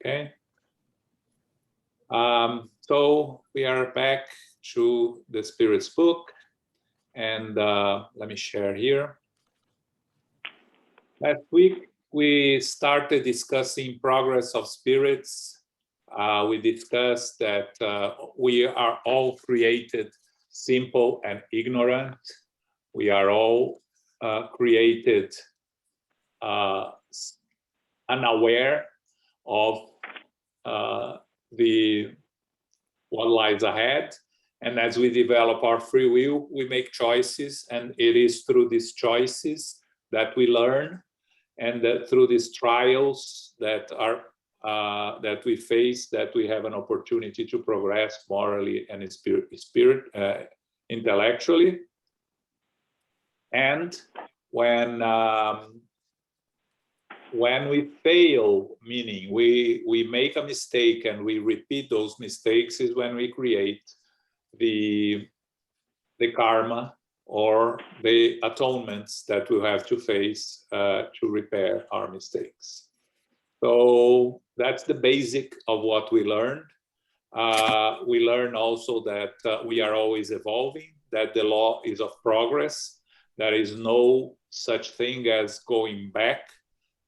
Okay. So we are back to the Spirit's book, and let me share here. Last week, we started discussing progress of spirits. We discussed that we are all created simple and ignorant. We are all created unaware of what lies ahead. And as we develop our free will, we make choices, and it is through these choices that we learn, and that through these trials that are that we face, that we have an opportunity to progress morally and intellectually. And when we fail, meaning we make a mistake and we repeat those mistakes, is when we create the karma or the atonements that we have to face to repair our mistakes. So that's the basic of what we learned. We learn also that we are always evolving, that the law is of progress. There is no such thing as going back.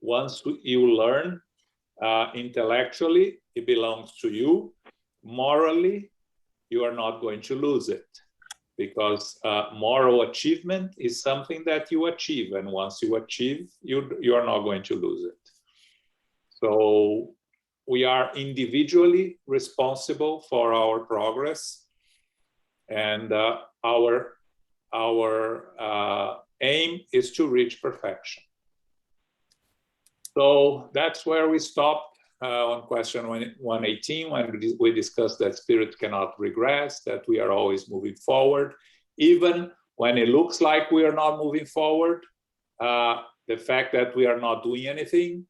Once you learn intellectually, it belongs to you. Morally, you are not going to lose it, because moral achievement is something that you achieve, and once you achieve, you are not going to lose it. So we are individually responsible for our progress, and our aim is to reach perfection. So that's where we stopped on question 118, when we discussed that spirit cannot regress, that we are always moving forward. Even when it looks like we are not moving forward, the fact that we are not doing anything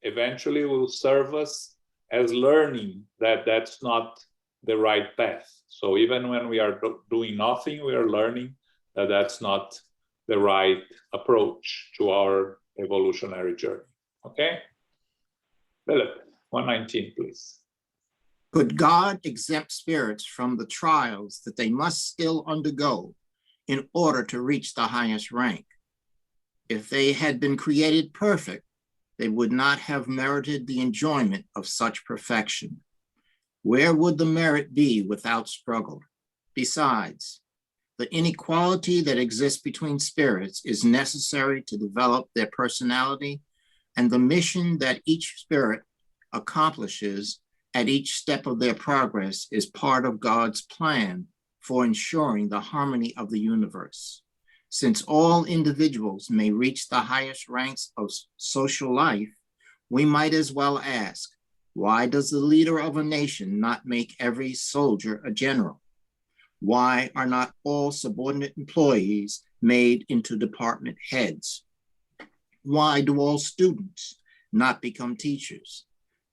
eventually will serve us as learning that that's not the right path. So even when we are doing nothing, we are learning that that's not the right approach to our evolutionary journey. Okay? Philip, 119, please. Could God exempt spirits from the trials that they must still undergo in order to reach the highest rank? If they had been created perfect, they would not have merited the enjoyment of such perfection. Where would the merit be without struggle? Besides, the inequality that exists between spirits is necessary to develop their personality, and the mission that each spirit accomplishes at each step of their progress is part of God's plan for ensuring the harmony of the universe. Since all individuals may reach the highest ranks of social life, we might as well ask, why does the leader of a nation not make every soldier a general? Why are not all subordinate employees made into department heads? Why do all students not become teachers?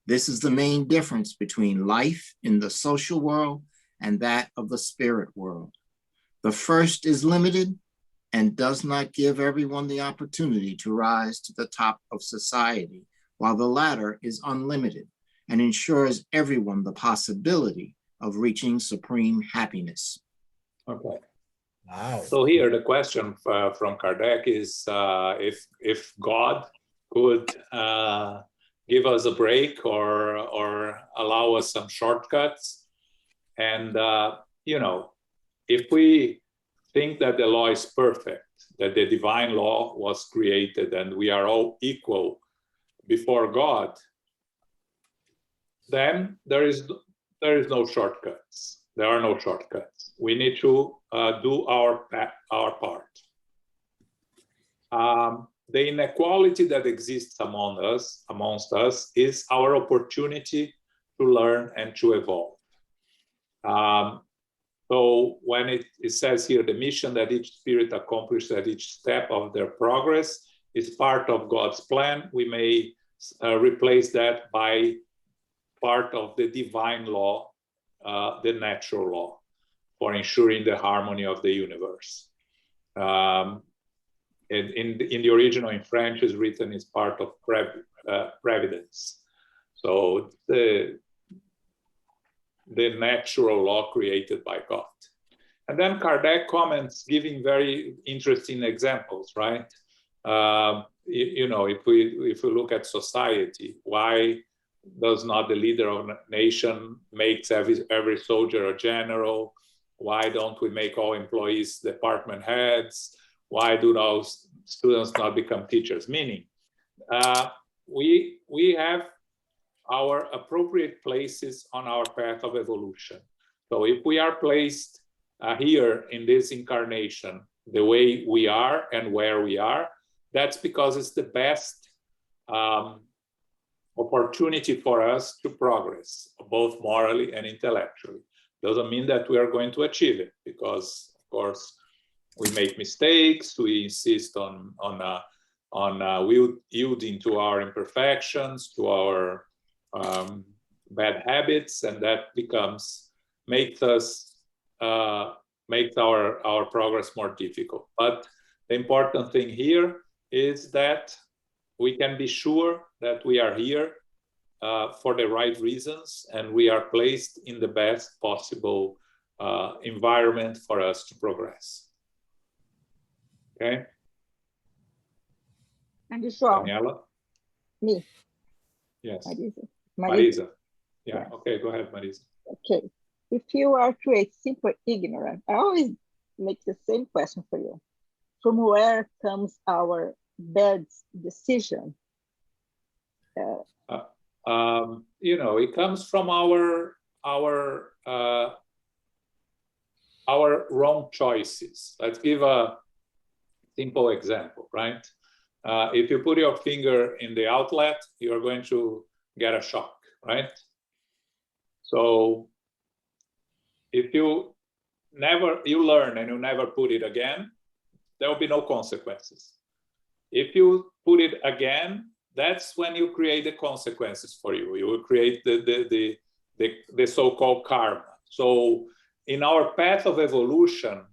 This is the main difference between life in the social world and that of the spirit world. The first is limited and does not give everyone the opportunity to rise to the top of society, while the latter is unlimited and ensures everyone the possibility of reaching supreme happiness. Okay. Wow. So here the question from Kardec is if God could give us a break or allow us some shortcuts, and if we think that the law is perfect, that the divine law was created and we are all equal before God, then there is no shortcuts. There are no shortcuts. We need to do our part. The inequality that exists amongst us is our opportunity to learn and to evolve. So when it says here, the mission that each spirit accomplishes at each step of their progress is part of God's plan, we may replace that by part of the divine law, the natural law, for ensuring the harmony of the universe. In the original in French is written as part of previdence. So the natural law created by God. And then Kardec comments, giving very interesting examples, right? You know, if we look at society, why does not the leader of a nation makes every soldier a general? Why don't we make all employees department heads? Why do those students not become teachers? Meaning, we have our appropriate places on our path of evolution. So if we are placed here in this incarnation, the way we are and where we are, that's because it's the best opportunity for us to progress, both morally and intellectually. Doesn't mean that we are going to achieve it, because of course we make mistakes, we insist on yielding to our imperfections, to our bad habits, and that makes our progress more difficult. But the important thing here is that we can be sure that we are here for the right reasons, and we are placed in the best possible environment for us to progress. Okay? And João. Daniela? Me. Yes. Marisa. Yeah, yes. Okay, go ahead, Marisa. Okay. If you are created simple ignorant, I always make the same question for you. From where comes our bad decision? You know, it comes from our wrong choices. Let's give a simple example, right? If you put your finger in the outlet, you're going to get a shock, right? So if you learn and you never put it again, there will be no consequences. If you put it again, that's when you create the consequences for you. You will create the so-called karma. So in our path of evolution,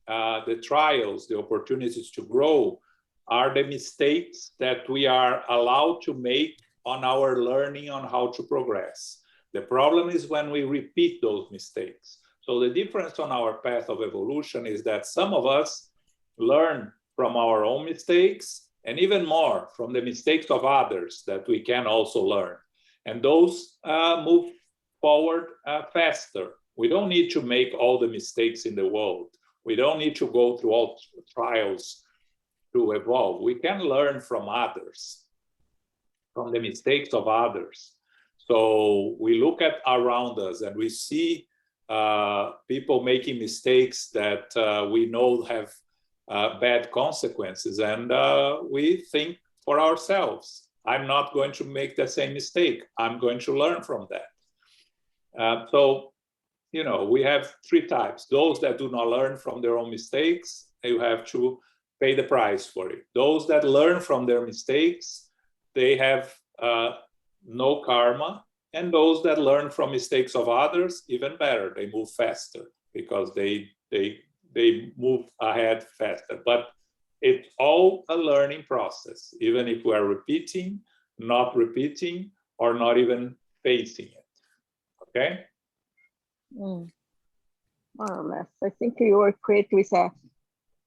the trials, the opportunities to grow, are the mistakes that we are allowed to make on our learning on how to progress. The problem is when we repeat those mistakes. So the difference on our path of evolution is that some of us learn from our own mistakes, and even more from the mistakes of others that we can also learn. And those move forward faster. We don't need to make all the mistakes in the world. We don't need to go through all trials to evolve. We can learn from others, from the mistakes of others. So we look at around us and we see people making mistakes that we know have bad consequences, and we think for ourselves, I'm not going to make the same mistake. I'm going to learn from that. So, you know, we have three types. Those that do not learn from their own mistakes, you have to pay the price for it. Those that learn from their mistakes, they have no karma. And those that learn from mistakes of others, even better, they move faster because they move ahead faster. But it's all a learning process, even if we are repeating, not repeating, or not even facing it. Okay? More or less. I think you were created with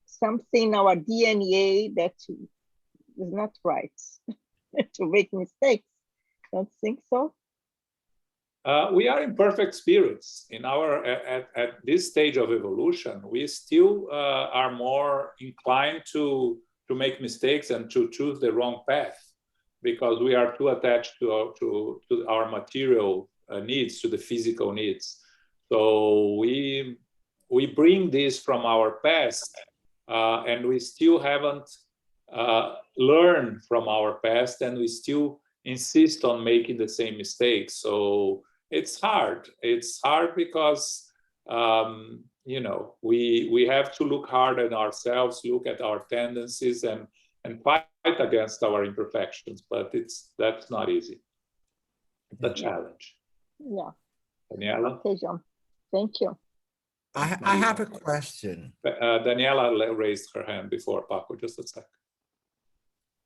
something in our DNA that is not right to make mistakes. Don't think so? We are imperfect spirits. In our at this stage of evolution, we still are more inclined to make mistakes and to choose the wrong path, because we are too attached to our material needs, to the physical needs. So we bring this from our past, and we still haven't learned from our past, and we still insist on making the same mistakes. So it's hard. It's hard because you know, we have to look hard at ourselves, look at our tendencies, and fight against our imperfections. But that's not easy. It's a challenge. Yeah. Daniela? Okay, John. Thank you. I have a question. Daniela raised her hand before, Paco, just a sec.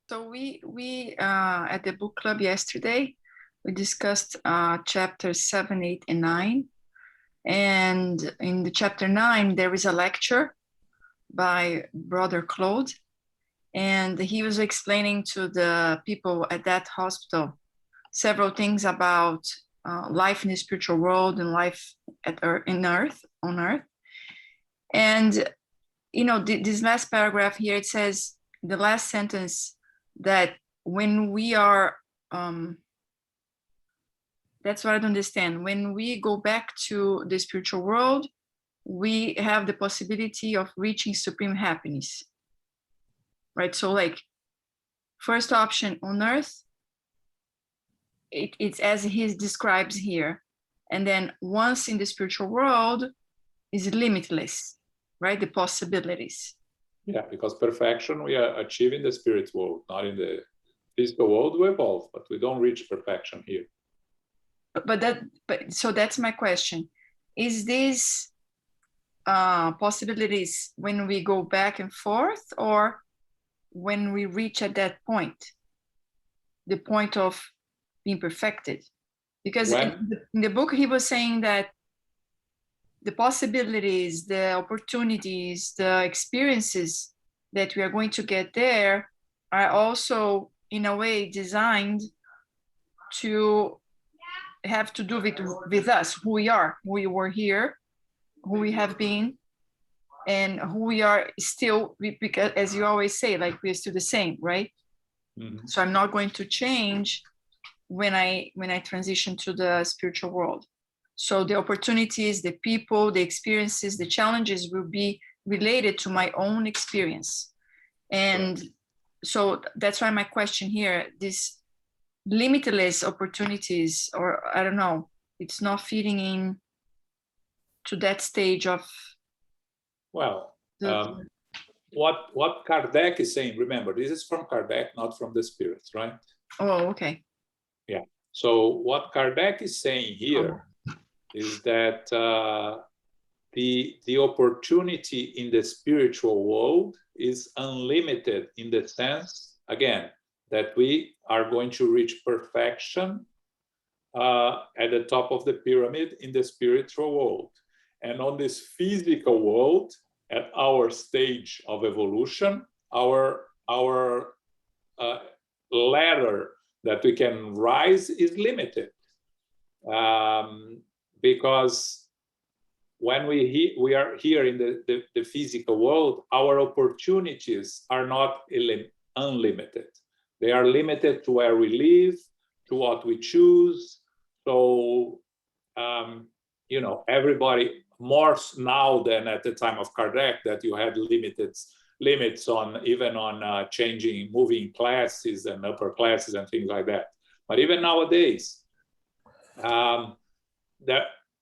So we at the book club yesterday, we discussed chapters 7, 8, and 9. And in the chapter 9, there is a lecture by Brother Claude. And he was explaining to the people at that hospital several things about life in the spiritual world and life on earth. And, you know, this last paragraph here, it says, the last sentence, that when we are, that's what I don't understand. When we go back to the spiritual world, we have the possibility of reaching supreme happiness, right? So like, first option on earth, it's as he describes here. And then once in the spiritual world is limitless, right? The possibilities. Yeah, because perfection we are achieving the spirit world, not in the physical world. We evolve, but we don't reach perfection here. So that's my question. Is this possibilities when we go back and forth, or when we reach at that point, the point of being perfected? Because in the book, he was saying that the possibilities, the opportunities, the experiences that we are going to get there are also, in a way, designed to have to do with us, who we are, who we were here, who we have been, and who we are still, because as you always say, like, we're still the same, right? Mm-hmm. So I'm not going to change when I transition to the spiritual world. So the opportunities, the people, the experiences, the challenges will be related to my own experience. And so that's why my question here, this limitless opportunities, or I don't know, it's not fitting in to that stage of. Well, what Kardec is saying, remember, this is from Kardec, not from the spirits, right? Oh, okay. Yeah. So what Kardec is saying here is that the opportunity in the spiritual world is unlimited, in the sense, again, that we are going to reach perfection at the top of the pyramid in the spiritual world. And on this physical world, at our stage of evolution, our ladder that we can rise is limited. Because when we are here in the physical world, our opportunities are not unlimited. They are limited to where we live, to what we choose. So, you know, everybody, more now than at the time of Kardec, that you had limits on even on changing, moving classes and upper classes and things like that. But even nowadays,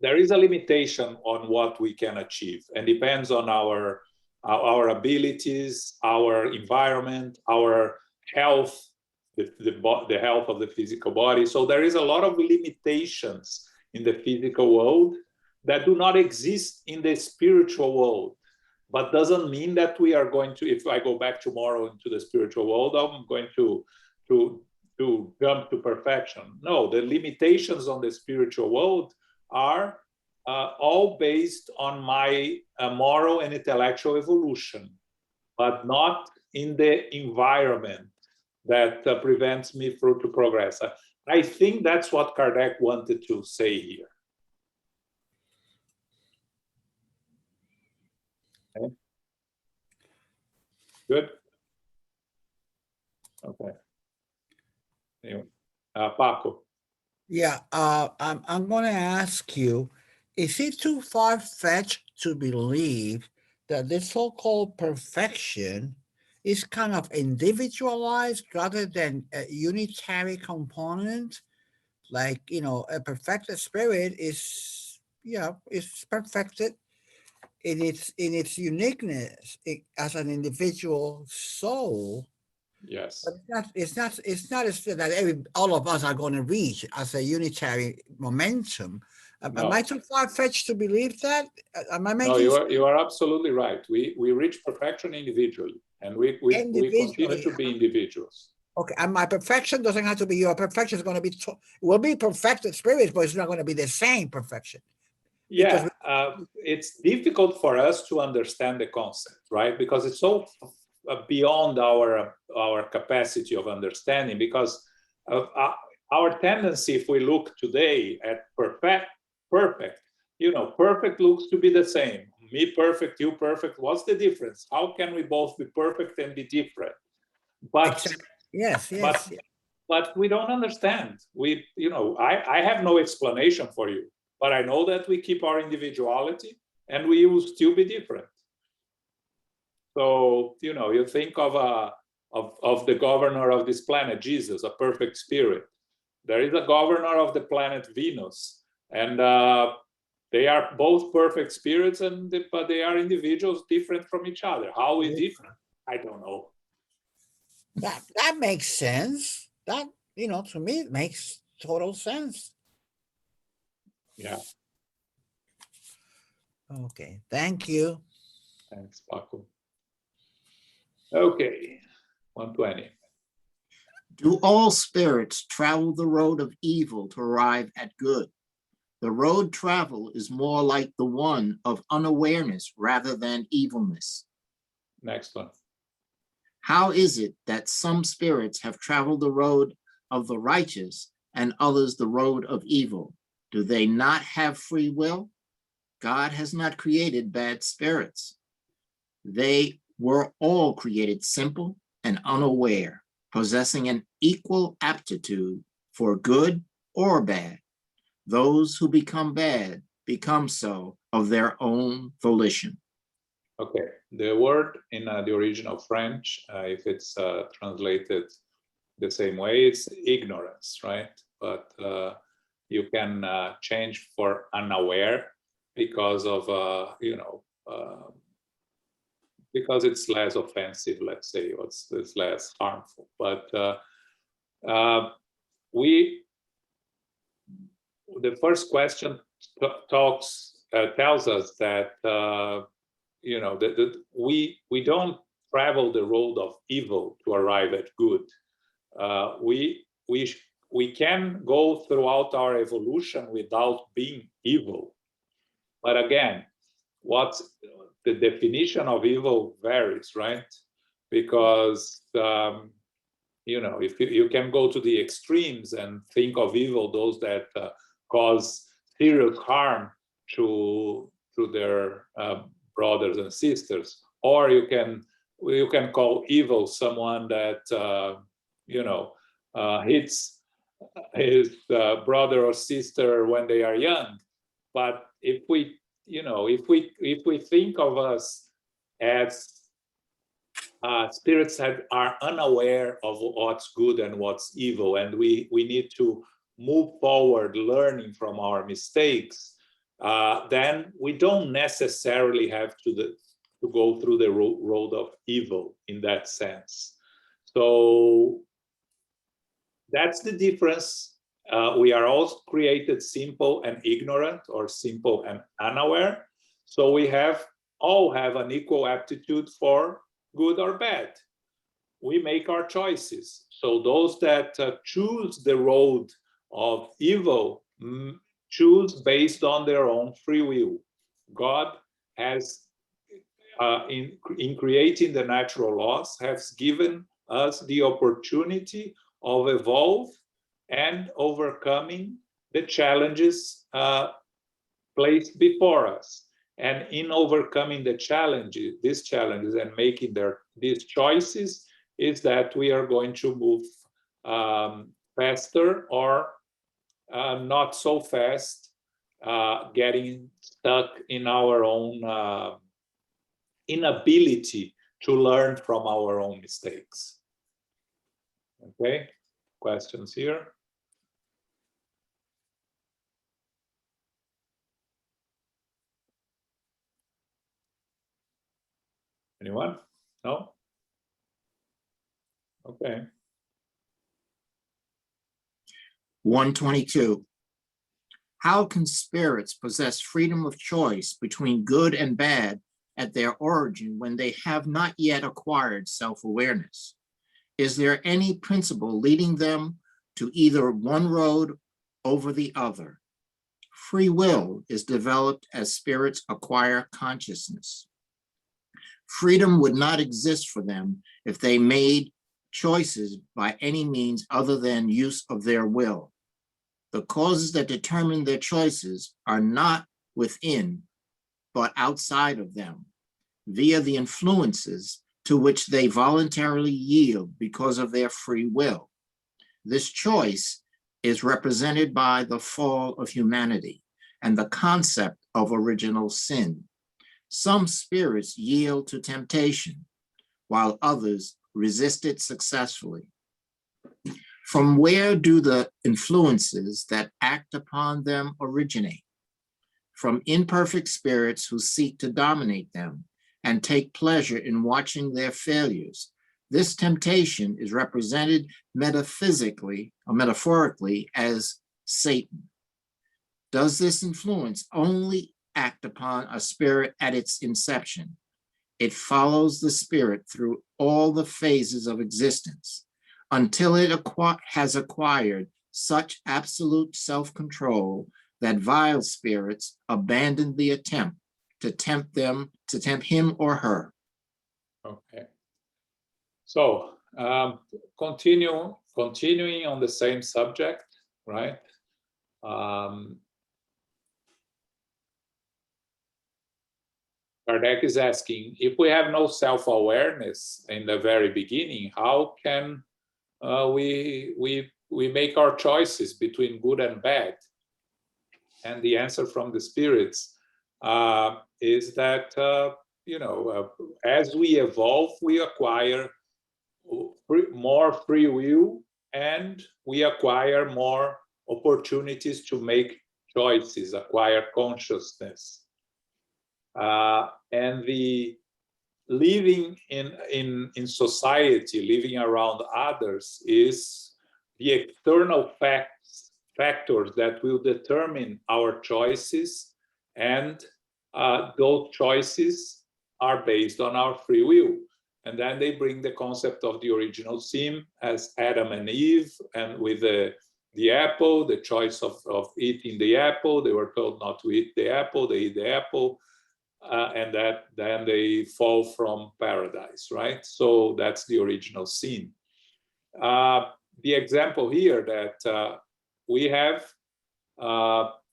there is a limitation on what we can achieve, and depends on our abilities, our environment, our health, the health of the physical body. So there is a lot of limitations in the physical world that do not exist in the spiritual world, but doesn't mean that we are going to, if I go back tomorrow into the spiritual world, I'm going to jump to perfection. No, the limitations on the spiritual world are all based on my moral and intellectual evolution, but not in the environment that prevents me from to progress. I think that's what Kardec wanted to say here. Okay. Good. Okay. Anyway, Paco. Yeah, I'm going to ask you, is it too far-fetched to believe that this so-called perfection is kind of individualized rather than a unitary component? Like, you know, a perfected spirit is, it's perfected in its uniqueness as an individual soul. Yes. But it's not as that all of us are going to reach as a unitary momentum. No. Am I too far-fetched to believe that? Am I making no, you are absolutely right. We reach perfection individually, and we continue to be individuals. Okay, and my perfection doesn't have to be your perfection. Is going to be will be perfected spirits, but it's not going to be the same perfection. Yeah, it's difficult for us to understand the concept, right? Because it's so beyond our capacity of understanding. Because our tendency, if we look today at perfect, perfect looks to be the same. Me perfect, you perfect. What's the difference? How can we both be perfect and be different? But Exactly. Yes. but we don't understand. I have no explanation for you, but I know that we keep our individuality and we will still be different. So, you think of the governor of this planet, Jesus, a perfect spirit. There is a governor of the planet Venus, and they are both perfect spirits, but they are individuals different from each other. How is different? I don't know. That makes sense. That, to me, it makes total sense. Yeah. Okay, thank you. Thanks, Paco. Okay, 120. Do all spirits travel the road of evil to arrive at good? The road travel is more like the one of unawareness rather than evilness. Next one. How is it that some spirits have traveled the road of the righteous and others the road of evil? Do they not have free will? God has not created bad spirits. They were all created simple and unaware, possessing an equal aptitude for good or bad. Those who become bad become so of their own volition. Okay, the word in the original French, if it's translated the same way, it's ignorance, right? But you can change for unaware because of, because it's less offensive, let's say, it's less harmful. But the first question tells us that that we don't travel the road of evil to arrive at good. We can go throughout our evolution without being evil, but again, what's the definition of evil varies, right? Because if you can go to the extremes and think of evil, those that cause serious harm to their brothers and sisters, or you can call evil someone that hits his brother or sister when they are young. But if we think of us as spirits that are unaware of what's good and what's evil, and we need to move forward learning from our mistakes, then we don't necessarily have to go through the road of evil in that sense. So that's the difference. We are all created simple and ignorant, or simple and unaware. So we all have an equal aptitude for good or bad. We make our choices. So those that choose the road of evil choose based on their own free will. God has, in creating the natural laws, has given us the opportunity of evolve and overcoming the challenges placed before us. And in overcoming these challenges and making these choices, is that we are going to move faster or not so fast, getting stuck in our own inability to learn from our own mistakes. Okay, questions here? Anyone? No? Okay. 122. How can spirits possess freedom of choice between good and bad at their origin when they have not yet acquired self-awareness? Is there any principle leading them to either one road over the other? Free will is developed as spirits acquire consciousness. Freedom would not exist for them if they made choices by any means other than use of their will. The causes that determine their choices are not within, but outside of them, via the influences to which they voluntarily yield because of their free will. This choice is represented by the fall of humanity and the concept of original sin. Some spirits yield to temptation, while others resist it successfully. From where do the influences that act upon them originate? From imperfect spirits who seek to dominate them and take pleasure in watching their failures. This temptation is represented metaphysically or metaphorically as Satan. Does this influence only act upon a spirit at its inception? It follows the spirit through all the phases of existence until it has acquired such absolute self-control that vile spirits abandon the attempt to tempt him or her. Okay. So continuing on the same subject, right? Kardec is asking, if we have no self-awareness in the very beginning, how can we make our choices between good and bad? And the answer from the spirits is that, as we evolve, we acquire more free will and we acquire more opportunities to make choices, acquire consciousness. And the living in society, living around others, is the external factors that will determine our choices, and those choices are based on our free will. And then they bring the concept of the original sin as Adam and Eve, and with the apple, the choice of eating the apple. They were told not to eat the apple, they eat the apple, and then they fall from paradise, right? So that's the original sin. The example here that we have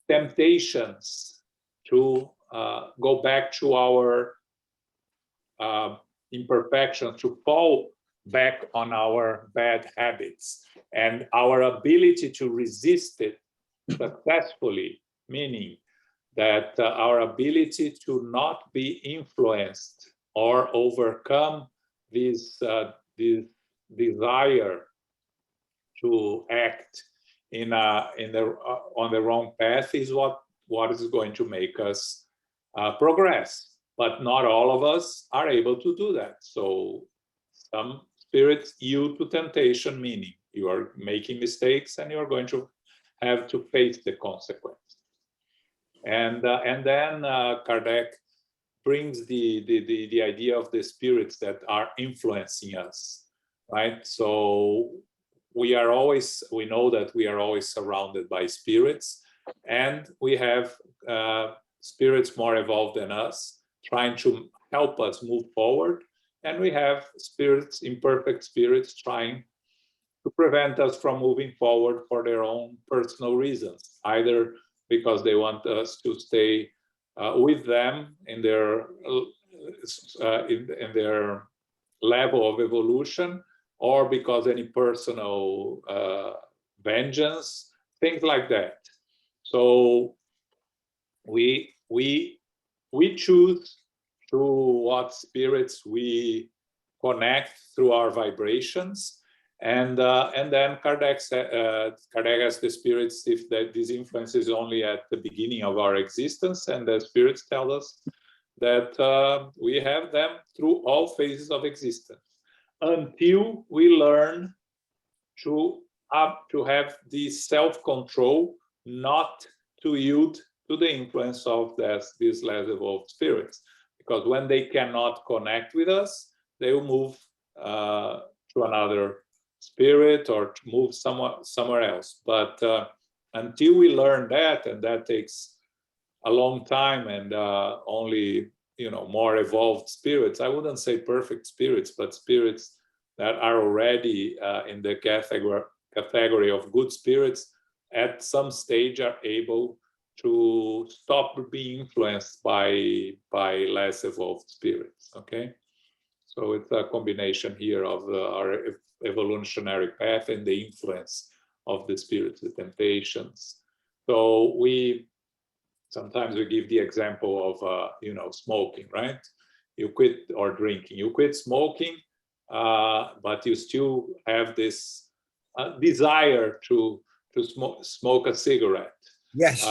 temptations to go back to our imperfections, to fall back on our bad habits, and our ability to resist it successfully, meaning that our ability to not be influenced or overcome this desire to act on the wrong path is what is going to make us progress. But not all of us are able to do that. So some spirits yield to temptation, meaning you are making mistakes and you're going to have to face the consequence. And then Kardec brings the idea of the spirits that are influencing us, right? So we know that we are always surrounded by spirits, and we have spirits more evolved than us trying to help us move forward, and we have spirits, imperfect spirits, trying to prevent us from moving forward for their own personal reasons, either because they want us to stay with them in their level of evolution, or because any personal vengeance, things like that. So we choose through what spirits we connect through our vibrations. And then Kardec asks the spirits if this influence is only at the beginning of our existence, and the spirits tell us that we have them through all phases of existence, until we learn to have the self-control not to yield to the influence of these less evolved spirits. Because when they cannot connect with us, they will move to another spirit or to move somewhere else. But until we learn that, and that takes a long time, and only more evolved spirits, I wouldn't say perfect spirits, but spirits that are already in the category of good spirits, at some stage are able to stop being influenced by less evolved spirits. Okay, so it's a combination here of our evolutionary path and the influence of the spirits, the temptations. So sometimes we give the example of smoking, right? You quit, or drinking. You quit smoking, but you still have this desire to smoke a cigarette. Yes.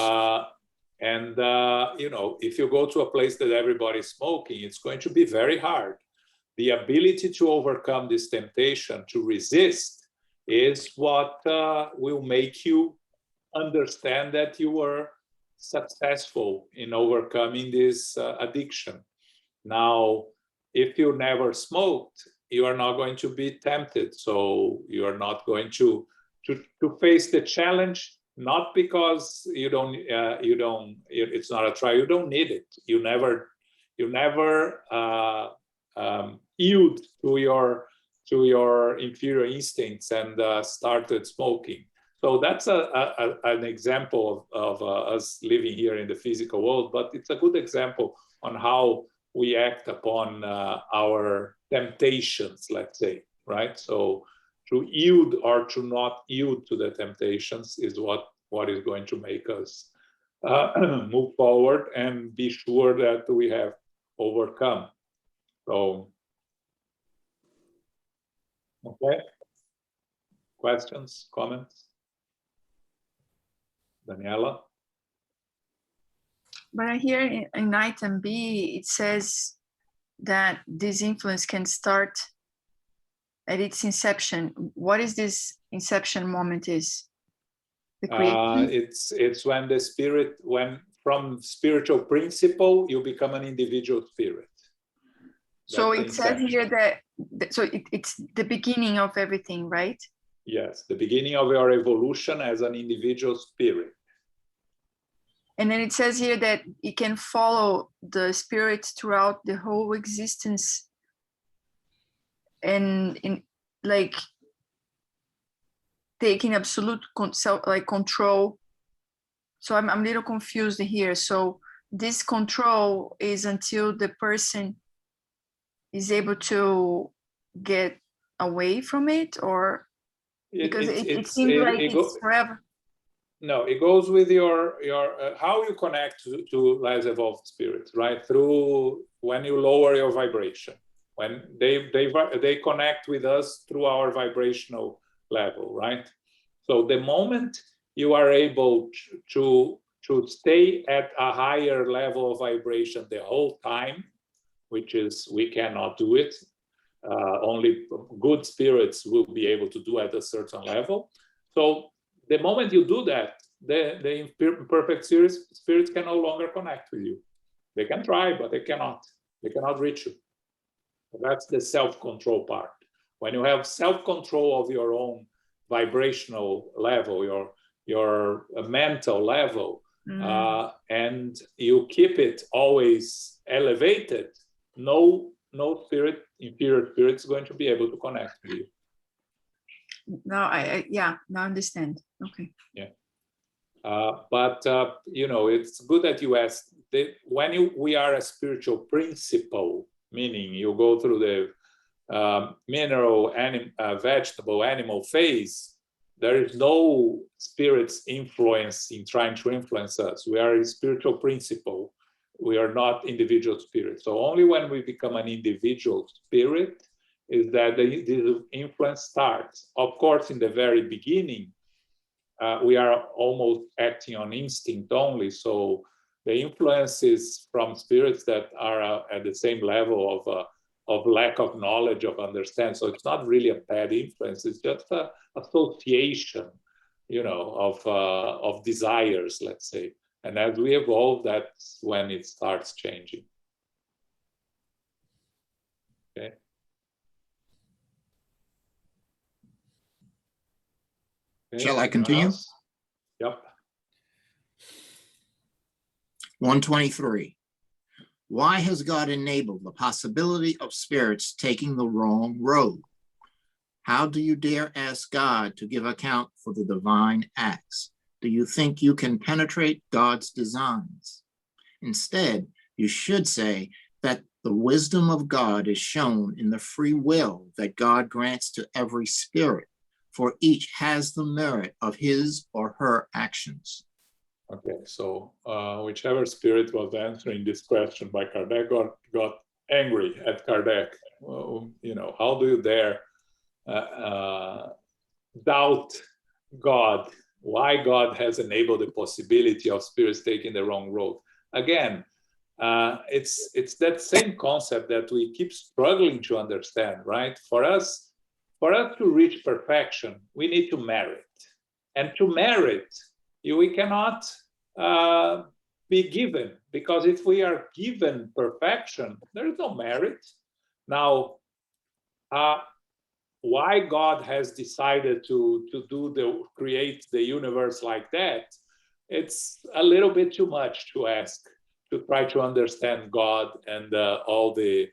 If you go to a place that everybody's smoking, it's going to be very hard. The ability to overcome this temptation, to resist, is what will make you understand that you were successful in overcoming this addiction. Now, if you never smoked, you are not going to be tempted. So you are not going to face the challenge, not because it's not a trial, you don't need it. You never yield to your inferior instincts and started smoking. So that's an example of us living here in the physical world, but it's a good example on how we act upon our temptations, let's say, right? So to yield or to not yield to the temptations is what is going to make us move forward and be sure that we have overcome. So, okay. Questions, comments? Daniela? But here in item B, it says that this influence can start at its inception. What is this inception moment is? The creation? It's when the spirit, from spiritual principle, you become an individual spirit. So That's it says here that, it's the beginning of everything, right? Yes, the beginning of your evolution as an individual spirit. And then it says here that it can follow the spirit throughout the whole existence, and in like taking absolute control. So I'm a little confused here. So this control is until the person is able to get away from it, or because it seems like it's forever. No, it goes with your how you connect to less evolved spirits, right? Through when you lower your vibration, when they connect with us through our vibrational level, right? So the moment you are able to stay at a higher level of vibration the whole time, which is, we cannot do it. Only good spirits will be able to do at a certain level. So the moment you do that, the imperfect spirits can no longer connect with you. They can try, but they cannot. They cannot reach you. So that's the self-control part. When you have self-control of your own vibrational level, your mental level, and you keep it always elevated, no spirit, inferior spirit, is going to be able to connect with you. Now now I understand. Okay. Yeah. But it's good that you asked. When we are a spiritual principle, meaning you go through the mineral, vegetable, animal phase, there is no spirit's influence in trying to influence us. We are a spiritual principle. We are not individual spirits. So only when we become an individual spirit is that the influence starts. Of course, in the very beginning, we are almost acting on instinct only. So the influence is from spirits that are at the same level of lack of knowledge, of understanding. So it's not really a bad influence. It's just an association, of desires, let's say. And as we evolve, that's when it starts changing. Okay. Okay, Shall I anyone continue? else? Yep. 123. Why has God enabled the possibility of spirits taking the wrong road? How do you dare ask God to give account for the divine acts? Do you think you can penetrate God's designs? Instead, you should say that the wisdom of God is shown in the free will that God grants to every spirit, for each has the merit of his or her actions. Okay, so whichever spirit was answering this question by Kardec got angry at Kardec. Well, you know, how do you dare doubt God? Why God has enabled the possibility of spirits taking the wrong road? Again, it's that same concept that we keep struggling to understand, right? For us to reach perfection, we need to merit, and to merit, we cannot be given, because if we are given perfection, there is no merit. Now, why God has decided to create the universe like that, it's a little bit too much to ask, to try to understand God and all the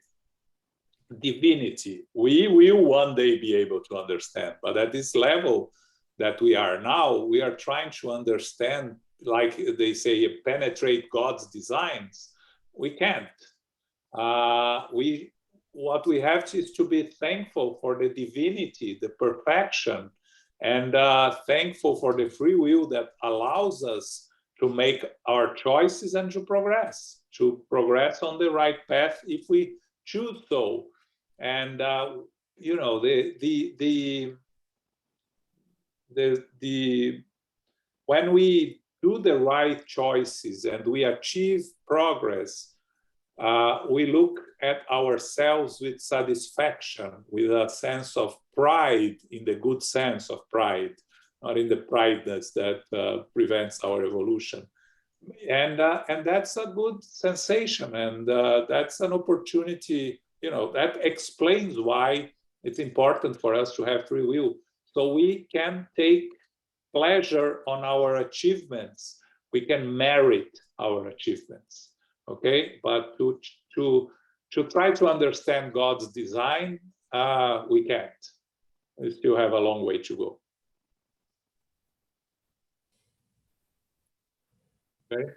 divinity. We will one day be able to understand, but at this level that we are now, we are trying to understand, like they say, penetrate God's designs. We can't. What we have to is to be thankful for the divinity, the perfection, and thankful for the free will that allows us to make our choices and to progress on the right path if we choose so. And you know, when we do the right choices and we achieve progress, we look at ourselves with satisfaction, with a sense of pride, in the good sense of pride, not in the prideness that prevents our evolution. And that's a good sensation, and that's an opportunity, you know, that explains why it's important for us to have free will, so we can take pleasure on our achievements, we can merit our achievements. Okay, but to try to understand God's design, we can't. We still have a long way to go. Okay.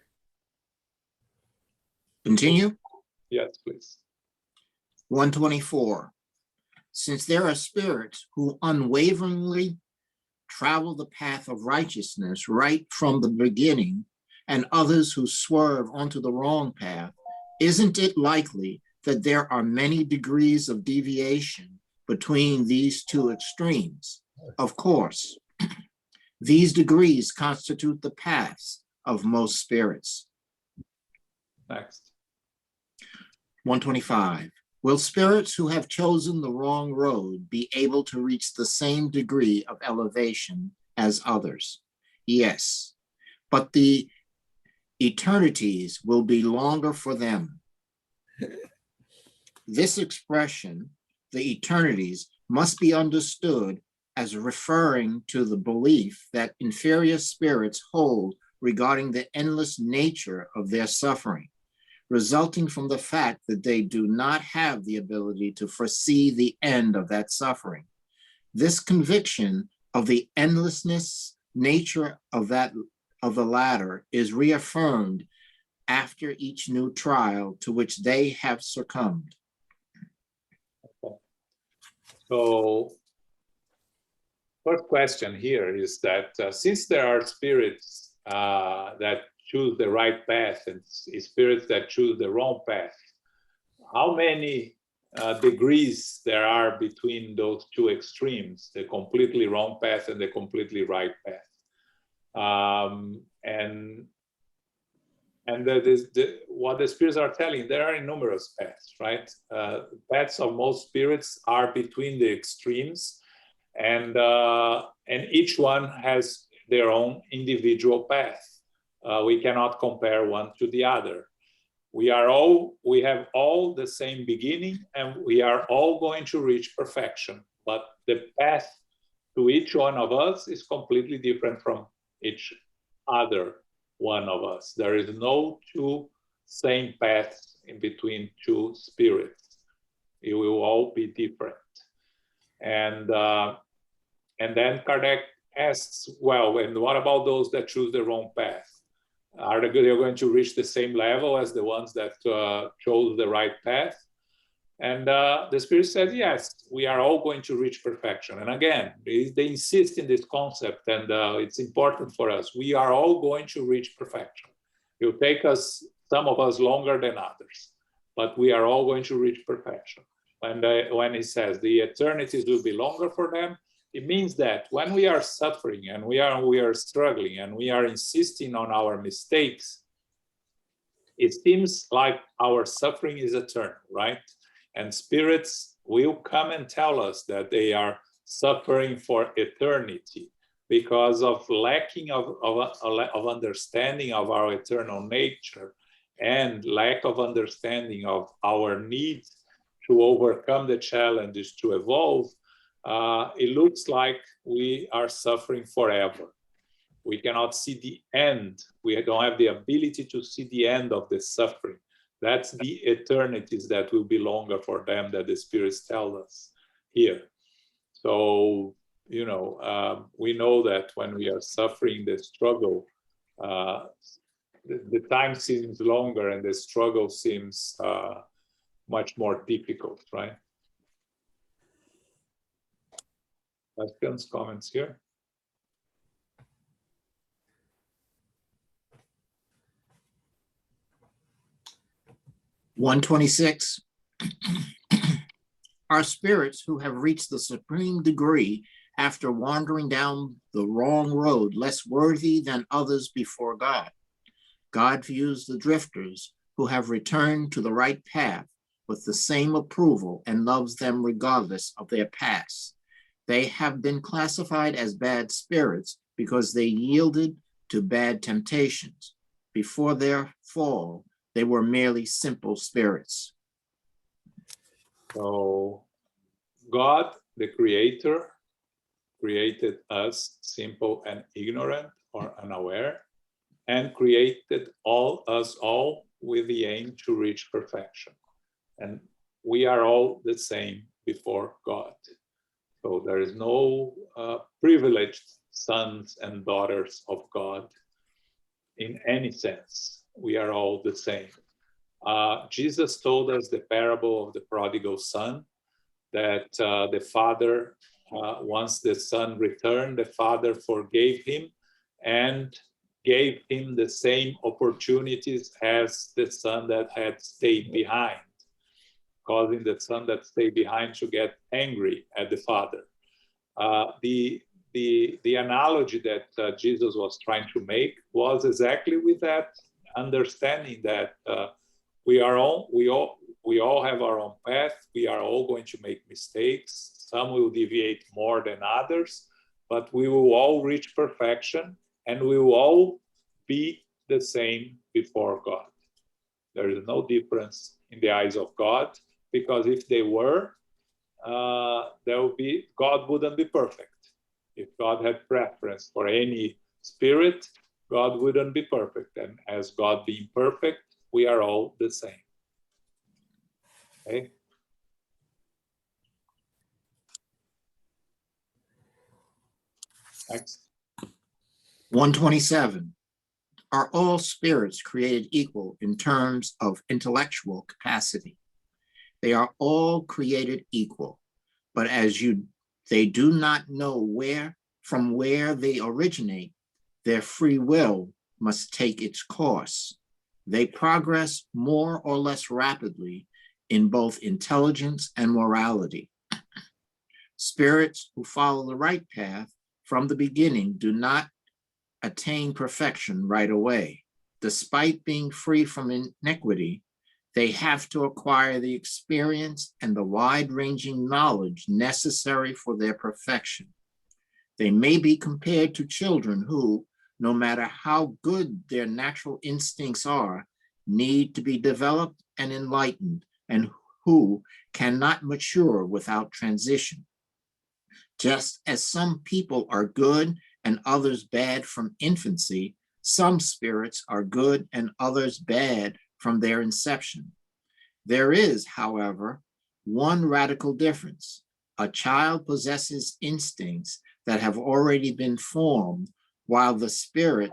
Continue. Yes, please. 124. Since there are spirits who unwaveringly travel the path of righteousness right from the beginning, and others who swerve onto the wrong path, isn't it likely that there are many degrees of deviation between these two extremes? Of course, these degrees constitute the paths of most spirits. Next. 125. Will spirits who have chosen the wrong road be able to reach the same degree of elevation as others? Yes, but the eternities will be longer for them. This expression, the eternities, must be understood as referring to the belief that inferior spirits hold regarding the endless nature of their suffering, resulting from the fact that they do not have the ability to foresee the end of that suffering. This conviction of the endlessness nature of the latter is reaffirmed after each new trial to which they have succumbed. So, first question here is that since there are spirits that choose the right path and spirits that choose the wrong path, how many degrees there are between those two extremes, the completely wrong path and the completely right path? And what the spirits are telling, there are numerous paths, right? Paths of most spirits are between the extremes, and each one has their own individual path. We cannot compare one to the other. We have all the same beginning, and we are all going to reach perfection. But the path to each one of us is completely different from each other one of us. There is no two same paths in between two spirits. It will all be different. And then Kardec asks, well, and what about those that choose the wrong path? Are they going to reach the same level as the ones that chose the right path? And the Spirit said, yes, we are all going to reach perfection. And again, they insist in this concept, and it's important for us. We are all going to reach perfection. It will take us, some of us, longer than others, but we are all going to reach perfection. When he says the eternities will be longer for them, it means that when we are suffering and we are struggling and we are insisting on our mistakes, it seems like our suffering is eternal, right? And spirits will come and tell us that they are suffering for eternity because of lacking of understanding of our eternal nature and lack of understanding of our need to overcome the challenges to evolve. It looks like we are suffering forever. We cannot see the end. We don't have the ability to see the end of the suffering. That's the eternities that will be longer for them that the spirits tell us here. So, you know, we know that when we are suffering the struggle, the time seems longer and the struggle seems much more difficult, right? Questions, comments here? (126) Are spirits who have reached the supreme degree after wandering down the wrong road less worthy than others before God? God views the drifters who have returned to the right path with the same approval and loves them regardless of their past. They have been classified as bad spirits because they yielded to bad temptations. Before their fall, they were merely simple spirits. So God, the Creator, created us simple and ignorant or unaware, and created us all with the aim to reach perfection. And we are all the same before God. So there is no privileged sons and daughters of God in any sense. We are all the same. Jesus told us the parable of the prodigal son, that the father, once the son returned, the father forgave him and gave him the same opportunities as the son that had stayed behind, causing the son that stayed behind to get angry at the father. The analogy that Jesus was trying to make was exactly with that understanding that we all have our own path. We are all going to make mistakes. Some will deviate more than others, but we will all reach perfection and we will all be the same before God. There is no difference in the eyes of God, because if they were, God wouldn't be perfect. If God had preference for any spirit, God wouldn't be perfect. And as God being perfect, we are all the same. Okay? Next. 127. Are all spirits created equal in terms of intellectual capacity? They are all created equal, but they do not know from where they originate, their free will must take its course. They progress more or less rapidly in both intelligence and morality. Spirits who follow the right path from the beginning do not attain perfection right away. Despite being free from iniquity, they have to acquire the experience and the wide-ranging knowledge necessary for their perfection. They may be compared to children who, no matter how good their natural instincts are, need to be developed and enlightened, and who cannot mature without transition. Just as some people are good and others bad from infancy, some spirits are good and others bad from their inception. There is, however, one radical difference. A child possesses instincts that have already been formed, while the spirit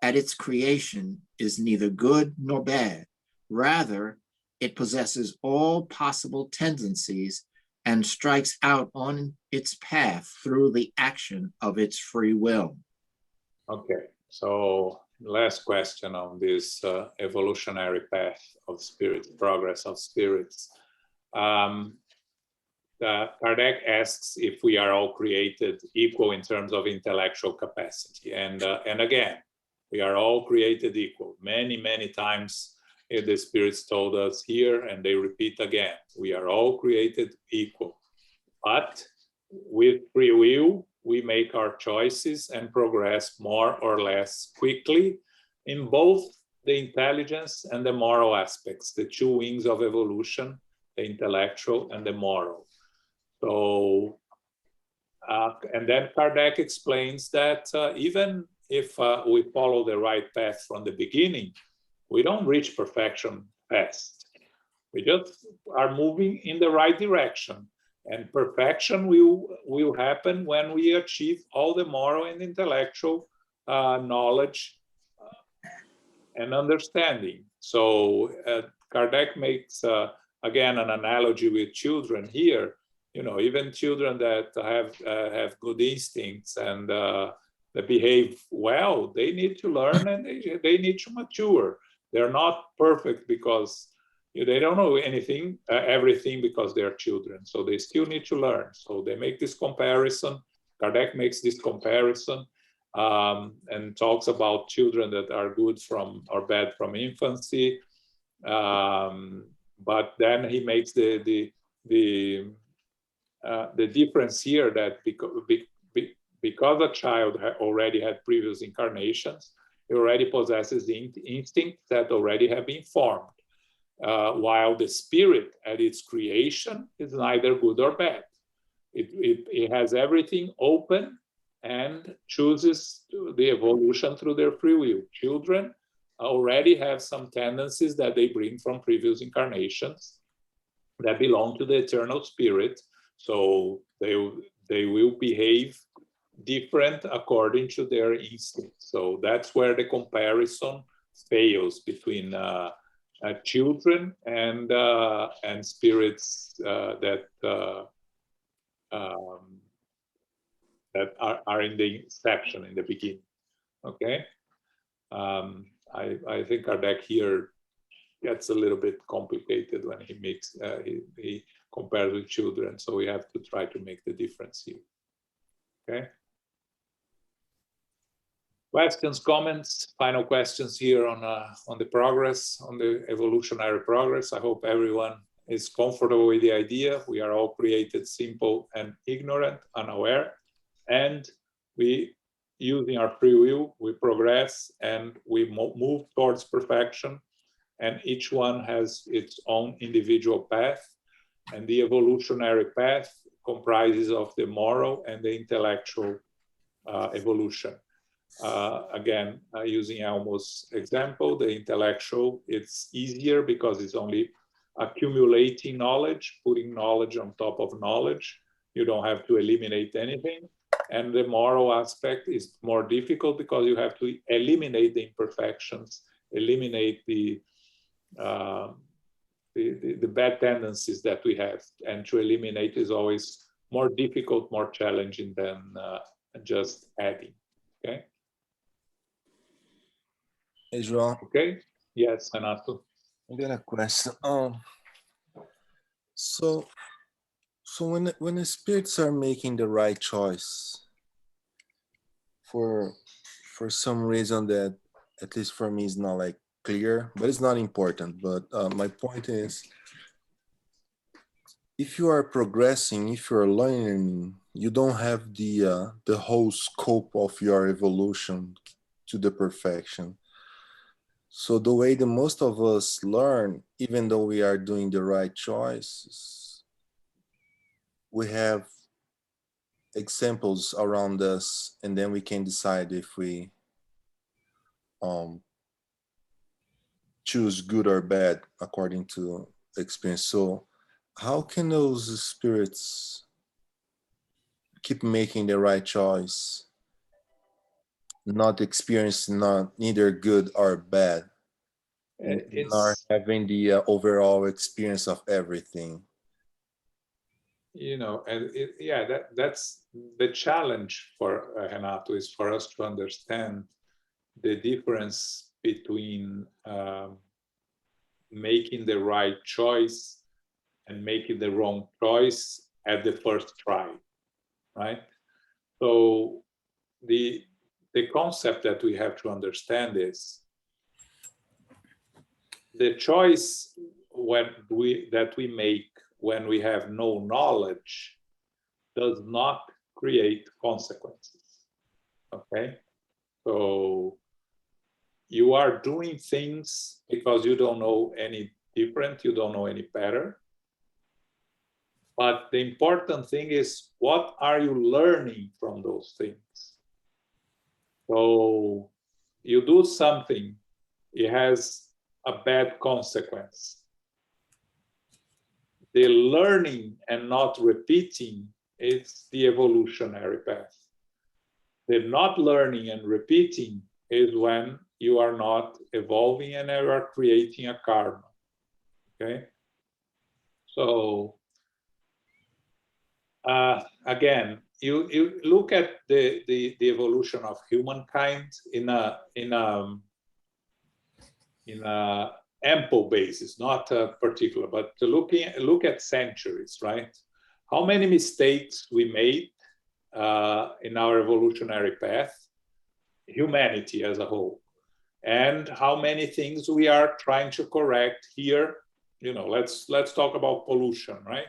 at its creation is neither good nor bad. Rather, it possesses all possible tendencies and strikes out on its path through the action of its free will. Okay, so last question on this evolutionary path of spirits, progress of spirits. Kardec asks if we are all created equal in terms of intellectual capacity. And again, we are all created equal. Many, many times the spirits told us here, and they repeat again, we are all created equal. But with free will, we make our choices and progress more or less quickly in both the intelligence and the moral aspects, the two wings of evolution, the intellectual and the moral. So, and then Kardec explains that even if we follow the right path from the beginning, we don't reach perfection fast. We just are moving in the right direction. And perfection will happen when we achieve all the moral and intellectual knowledge and understanding. So Kardec makes, again, an analogy with children here. You know, even children that have good instincts and that behave well, they need to learn and they need to mature. They're not perfect because they don't know anything, everything because they're children. So they still need to learn. So they make this comparison. Kardec makes this comparison and talks about children that are good from or bad from infancy. But then he makes the difference here that because a child already had previous incarnations, he already possesses the instincts that already have been formed. While the spirit at its creation is neither good or bad. It has everything open and chooses the evolution through their free will. Children already have some tendencies that they bring from previous incarnations that belong to the eternal spirit. So they will behave different according to their instincts. So that's where the comparison fails between children and spirits that are in the inception, in the beginning. Okay, I think Kardec here gets a little bit complicated when he makes he compares with children. So we have to try to make the difference here. Okay. Questions, comments, final questions here on the progress, on the evolutionary progress. I hope everyone is comfortable with the idea. We are all created simple and ignorant, unaware, and we, using our free will, we progress and we move towards perfection, and each one has its own individual path, and the evolutionary path comprises of the moral and the intellectual evolution. Again, using Elmo's example, the intellectual, it's easier because it's only accumulating knowledge, putting knowledge on top of knowledge. You don't have to eliminate anything. And the moral aspect is more difficult because you have to eliminate the imperfections, eliminate the bad tendencies that we have. And to eliminate is always more difficult, more challenging than just adding. Okay. Hey, João. Okay. Yes, Renato. I got a question. So when the spirits are making the right choice for some reason that, at least for me, is not like clear, but it's not important. But my point is, if you are progressing, if you're learning, you don't have the whole scope of your evolution to the perfection. So the way that most of us learn, even though we are doing the right choices, we have examples around us, and then we can decide if we choose good or bad according to experience. So how can those spirits keep making the right choice, not experiencing neither good or bad, nor having the overall experience of everything? You know, and that's the challenge for Renato, is for us to understand the difference between making the right choice and making the wrong choice at the first try, right? So the concept that we have to understand is the choice that we make when we have no knowledge does not create consequences, okay? So you are doing things because you don't know any different, you don't know any better. But the important thing is, what are you learning from those things? So you do something, it has a bad consequence. The learning and not repeating is the evolutionary path. The not learning and repeating is when you are not evolving and you are creating a karma, okay? So again, you look at the evolution of humankind in a ample basis, not particular, but look at centuries, right? How many mistakes we made in our evolutionary path, humanity as a whole, and how many things we are trying to correct here. You know, let's talk about pollution, right?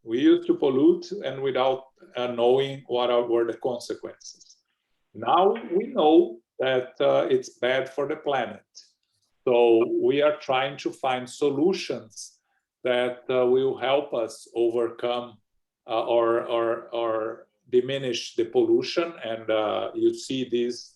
We used to pollute and without knowing what were the consequences. Now we know that it's bad for the planet. So we are trying to find solutions that will help us overcome or diminish the pollution. And you see this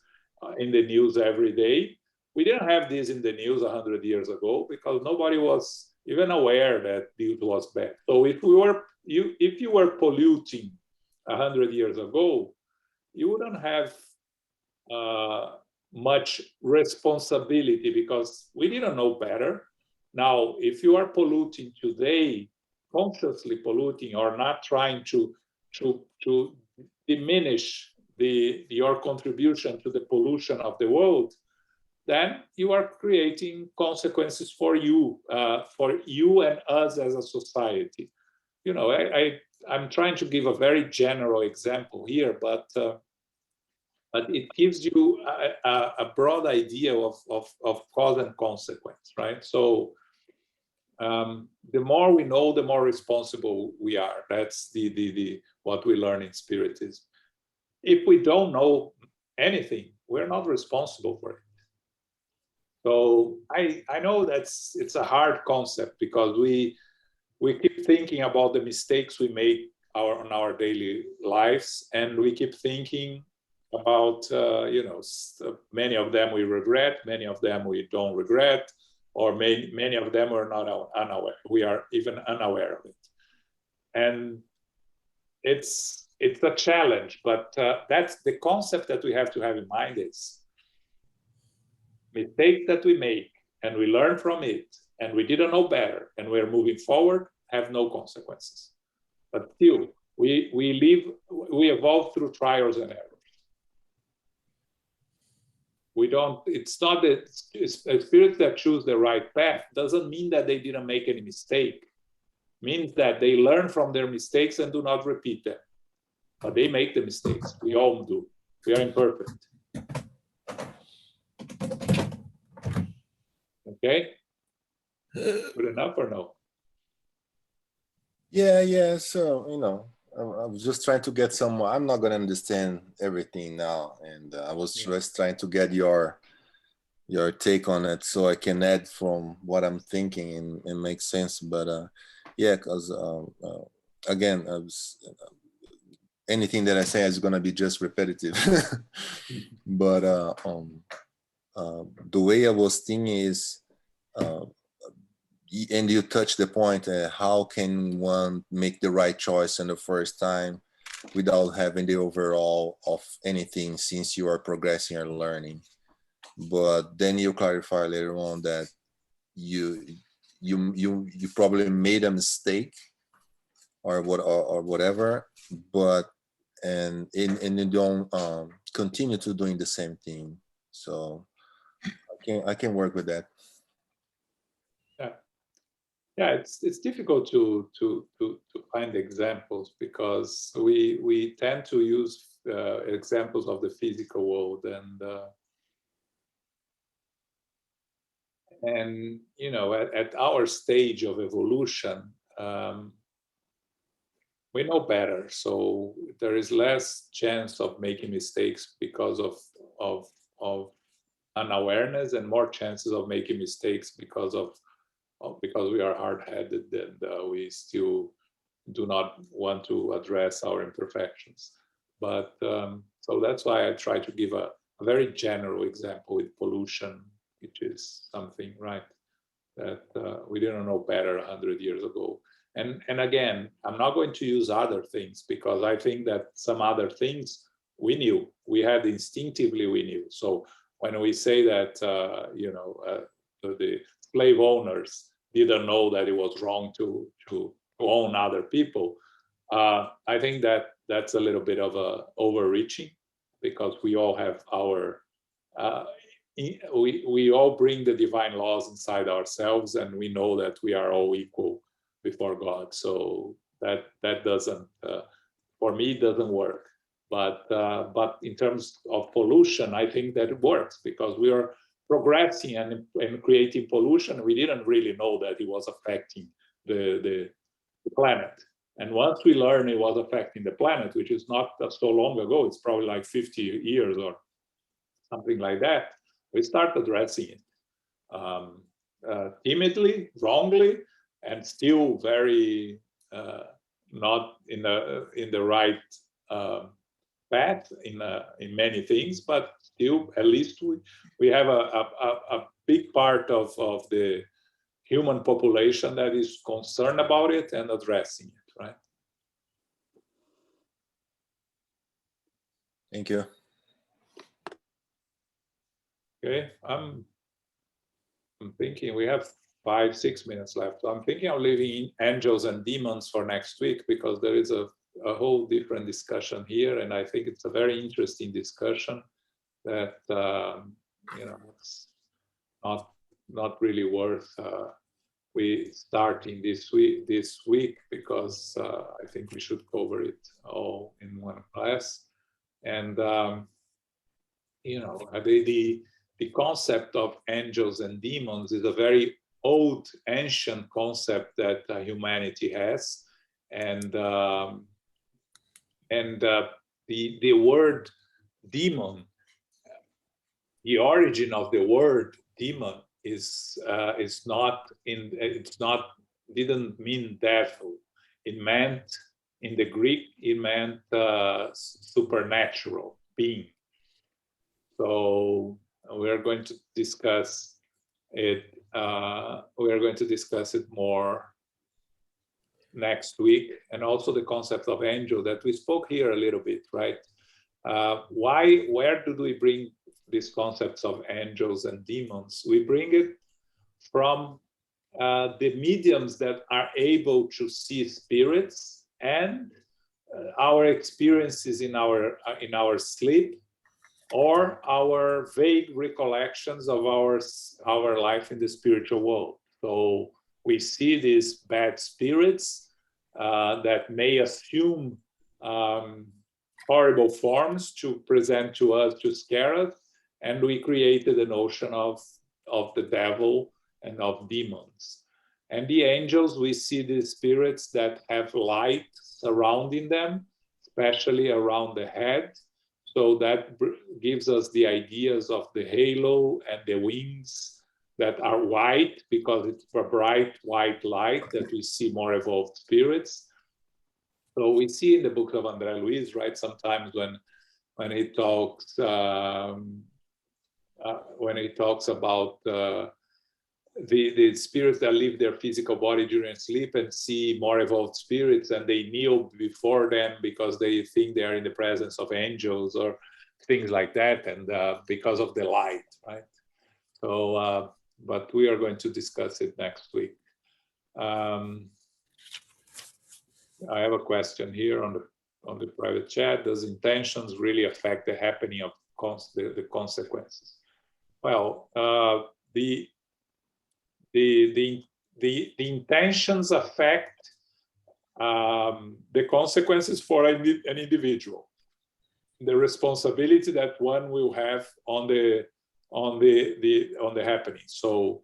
in the news every day. We didn't have this in the news 100 years ago because nobody was even aware that it was bad. So if you were polluting 100 years ago, you wouldn't have much responsibility because we didn't know better. Now, if you are polluting today, consciously polluting or not trying to diminish your contribution to the pollution of the world, then you are creating consequences for you and us as a society. You know, I'm trying to give a very general example here, but it gives you a broad idea of cause and consequence, right? So the more we know, the more responsible we are. That's what we learn in Spiritism. If we don't know anything, we're not responsible for it. So I know it's a hard concept because we keep thinking about the mistakes we make on our daily lives, and we keep thinking about many of them we regret, many of them we don't regret, or many of them are not unaware. We are even unaware of it, and it's a challenge. But that's the concept that we have to have in mind: is mistakes that we make and we learn from it, and we didn't know better, and we're moving forward, have no consequences. But still, we evolve through trials and errors. It's not that spirits that choose the right path doesn't mean that they didn't make any mistake. It means that they learn from their mistakes and do not repeat them. But they make the mistakes. We all do. We are imperfect. Okay? Good enough or no? Yeah. So, I was just trying to get some. I'm not going to understand everything now. And I was just trying to get your take on it so I can add from what I'm thinking and make sense. But because again, anything that I say is going to be just repetitive. But the way I was thinking is, and you touch the point, how can one make the right choice on the first time without having the overall of anything, since you are progressing or learning? But then you clarify later on that you probably made a mistake or whatever, but and you don't continue to doing the same thing. So I can work with that. Yeah, it's difficult to find examples, because we tend to use examples of the physical world, and you know, at our stage of evolution, we know better, so there is less chance of making mistakes because of unawareness, and more chances of making mistakes because we are hard-headed, and we still do not want to address our imperfections. But so that's why I try to give a very general example with pollution, which is something, right, that we didn't know better 100 years ago. And again, I'm not going to use other things, because I think that some other things we knew, we had instinctively, we knew. So when we say that, you know, the slave owners didn't know that it was wrong to own other people, I think that that's a little bit of a overreaching, because we all have our, we all bring the divine laws inside ourselves, and we know that we are all equal before God. So that doesn't, for me, it doesn't work. But in terms of pollution, I think that it works, because we are progressing and creating pollution. We didn't really know that it was affecting the planet. And once we learn it was affecting the planet, which is not so long ago, it's probably like 50 years or something like that, we start addressing it timidly, wrongly, and still very not in the right path in many things, but still at least we have a big part of the human population that is concerned about it and addressing it, right? Thank you. Okay, I'm thinking we have 5-6 minutes left. So I'm thinking of leaving angels and demons for next week, because there is a whole different discussion here, and I think it's a very interesting discussion that you know, it's not really worth we starting this week, because I think we should cover it all in one class. And you know, the concept of angels and demons is a very old, ancient concept that humanity has, and the word demon, the origin of the word demon is not in, it's not, didn't mean devil. It meant, in the Greek, it meant supernatural being. So we are going to discuss it. We are going to discuss it more next week, and also the concept of angel that we spoke here a little bit, right? Where do we bring these concepts of angels and demons? We bring it from the mediums that are able to see spirits, and our experiences in our sleep, or our vague recollections of our life in the spiritual world. So we see these bad spirits that may assume horrible forms to present to us, to scare us, and we created a notion of the devil and of demons. And the angels, we see the spirits that have light surrounding them, especially around the head. So that gives us the ideas of the halo and the wings that are white, because it's a bright white light that we see more evolved spirits. So we see in the books of André Luiz, right, sometimes when he talks about the spirits that leave their physical body during sleep and see more evolved spirits, and they kneel before them because they think they are in the presence of angels or things like that, and because of the light, right? So, but we are going to discuss it next week. I have a question here on the private chat. Does intentions really affect the happening of the consequences? Well, the intentions affect the consequences for an individual. The responsibility that one will have on the happening. So,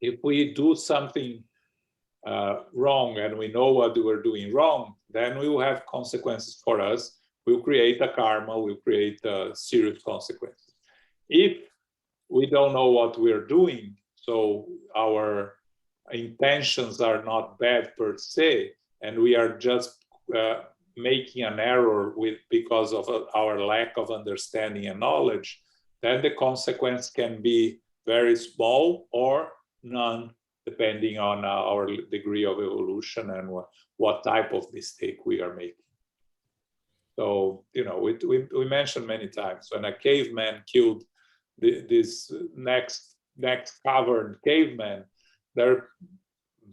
if we do something wrong and we know what we're doing wrong, then we will have consequences for us. We'll create a karma. We'll create serious consequences. If we don't know what we're doing, so our intentions are not bad per se, and we are just making an error because of our lack of understanding and knowledge, then the consequence can be very small or none, depending on our degree of evolution and what type of mistake we are making. So, you know, we mentioned many times, when a caveman killed this next cavern caveman, there are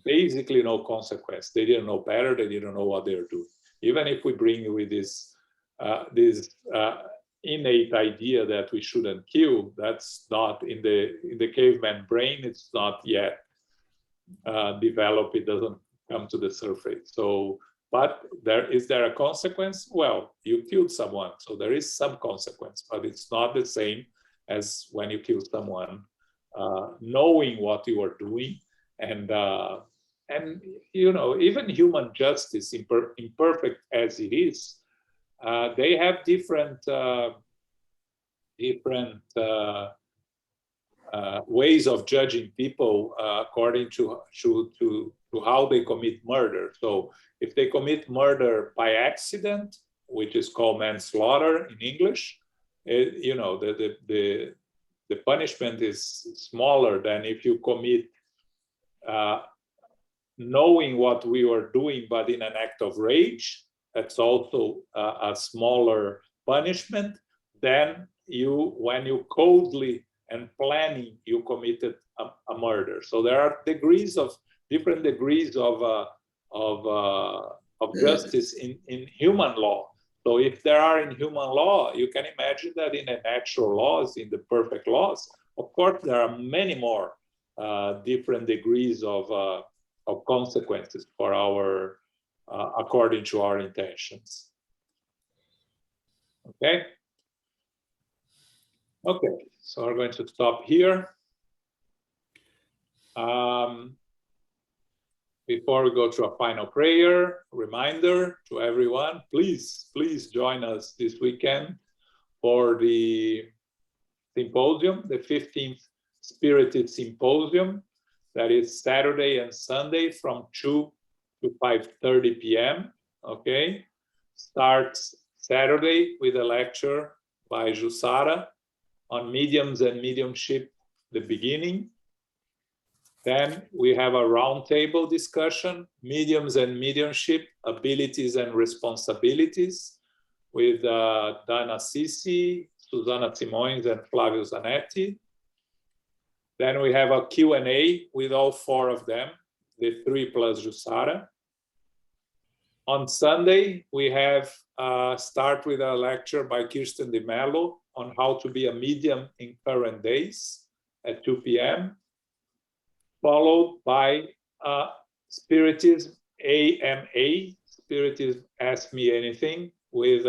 basically no consequence. They didn't know better. They didn't know what they were doing. Even if we bring you with this innate idea that we shouldn't kill, that's not in the caveman brain. It's not yet developed. It doesn't come to the surface. So, but is there a consequence? Well, you killed someone, so there is some consequence, but it's not the same as when you kill someone, knowing what you are doing, and you know, even human justice, imperfect as it is, they have different ways of judging people according to how they commit murder. So if they commit murder by accident, which is called manslaughter in English, you know, the punishment is smaller than if you commit knowing what we were doing, but in an act of rage. That's also a smaller punishment than when you coldly and planning you committed a murder. So there are different degrees of justice in human law. So if there are in human law, you can imagine that in the natural laws, in the perfect laws, of course, there are many more different degrees of consequences for our, according to our intentions. Okay. Okay, so we're going to stop here. Before we go to a final prayer, reminder to everyone, please join us this weekend for the symposium, the 15th Spirited Symposium. That is Saturday and Sunday from 2 to 5:30 p.m. Okay, starts Saturday with a lecture by Jussara on mediums and mediumship, the beginning. Then we have a roundtable discussion, mediums and mediumship, abilities and responsibilities, with Dana Sisi, Susana Simões, and Flavio Zanetti. Then we have a Q&A with all four of them, the three plus Jussara. On Sunday, we have start with a lecture by Kirsten de Mello on how to be a medium in current days at 2 p.m., followed by Spiritism AMA, Spiritism Ask Me Anything, with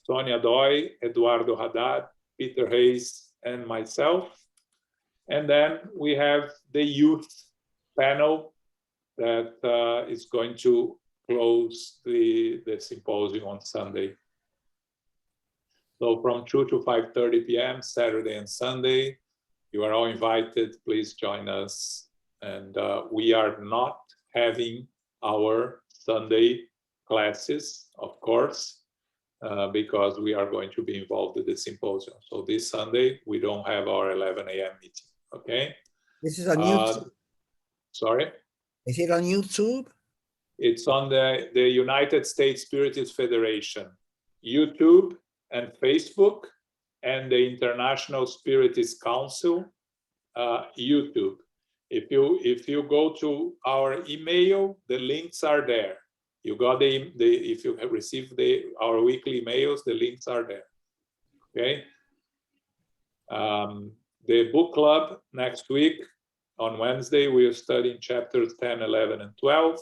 Sonia Doi, Eduardo Haddad, Peter Hayes, and myself. And then we have the youth panel that is going to close the symposium on Sunday. So from 2 to 5:30 p.m., Saturday and Sunday, you are all invited. Please join us. And we are not having our Sunday classes, of course, because we are going to be involved in the symposium. So this Sunday, we don't have our 11 a.m. meeting, okay? This is on YouTube. Sorry? Is it on YouTube? It's on the United States Spiritist Federation, YouTube and Facebook, and the International Spiritist Council, YouTube. If you go to our email, the links are there. You got if you have received our weekly emails, the links are there. Okay. The book club next week on Wednesday, we are studying chapters 10, 11, and 12.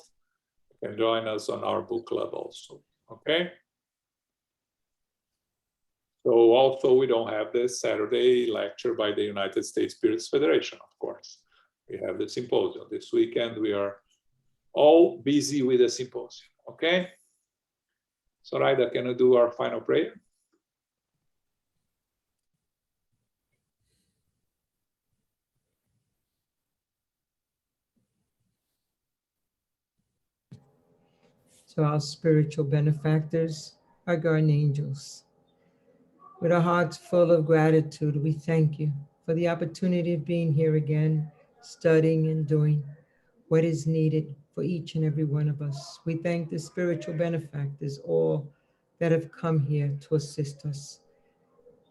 You can join us on our book club also. Okay. So also we don't have this Saturday lecture by the United States Spiritist Federation, of course. We have the symposium. This weekend we are all busy with the symposium, okay? So Raida, can you do our final prayer? To our spiritual benefactors, our guardian angels. With our hearts full of gratitude, we thank you for the opportunity of being here again, studying and doing what is needed for each and every one of us. We thank the spiritual benefactors, all that have come here to assist us.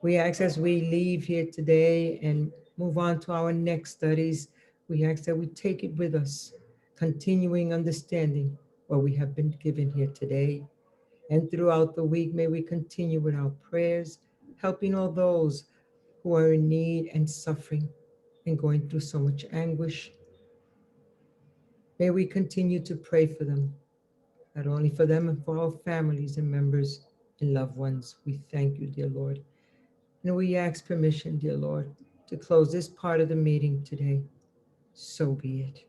We ask as we leave here today and move on to our next studies, we ask that we take it with us, continuing understanding what we have been given here today. And throughout the week, may we continue with our prayers, helping all those who are in need and suffering and going through so much anguish. May we continue to pray for them, not only for them and for our families and members and loved ones. We thank you, dear Lord. And we ask permission, dear Lord, to close this part of the meeting today. So be it.